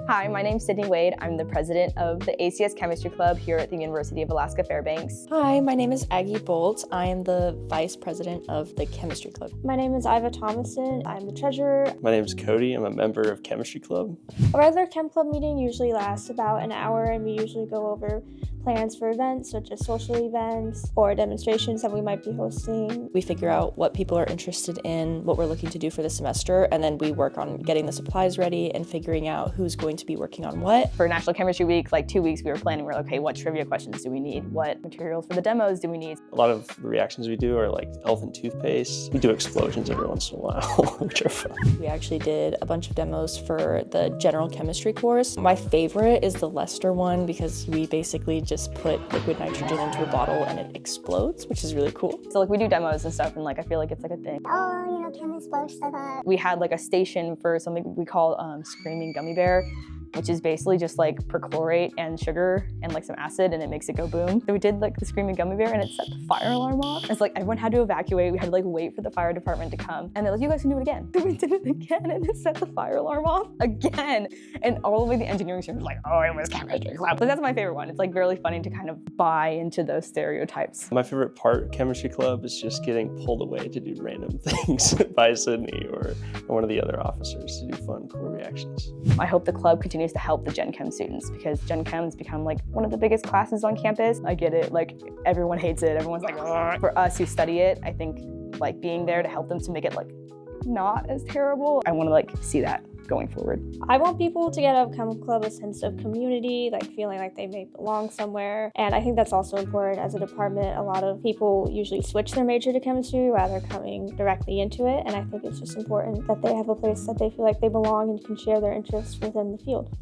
Hi, my name's Sydney Wade. I'm the president of the ACS Chemistry Club here at the University of Alaska Fairbanks. Hi, my name is Aggie Bolt. I am the vice president of the Chemistry Club. My name is Iva Thomason. I'm the treasurer. My name is Cody. I'm a member of Chemistry Club. A regular Chem Club meeting usually lasts about an hour, and we usually go over plans for events such as social events or demonstrations that we might be hosting. We figure out what people are interested in, what we're looking to do for the semester, and then we work on getting the supplies ready and figuring out who's going to be working on what. For National Chemistry Week, like 2 weeks, we were planning, we're like, okay, what trivia questions do we need? What materials for the demos do we need? A lot of the reactions we do are like elephant toothpaste. We do explosions every once in a while, which are fun. We actually did a bunch of demos for the general chemistry course. My favorite is the Lester one because we basically just put liquid nitrogen into a bottle and it explodes, which is really cool. So like we do demos and stuff, and like I feel like it's like a thing. Chem explode stuff up. We had like a station for something we call Screaming Gummy Bear, which is basically just like perchlorate and sugar and like some acid, and it makes it go boom. So we did like the Screaming Gummy Bear and it set the fire alarm off. It's like everyone had to evacuate. We had to like wait for the fire department to come. And they're like, you guys can do it again. So we did it again and it set the fire alarm off again. And all the way the engineering students were like, oh, it was Chemistry Club. But that's my favorite one. It's like really funny to kind of buy into those stereotypes. My favorite part of Chemistry Club is just getting pulled away to do random things by Sydney or one of the other officers to do fun, cool reactions. I hope the club continues to help the Gen Chem students because Gen Chem's become like one of the biggest classes on campus. I get it, like everyone hates it, everyone's like, ugh. For us who study it, I think like being there to help them to make it like not as terrible. I want to like see that going forward. I want people to get out of Chem Club a sense of community, like feeling like they may belong somewhere. And I think that's also important as a department. A lot of people usually switch their major to chemistry rather coming directly into it. And I think it's just important that they have a place that they feel like they belong and can share their interests within the field.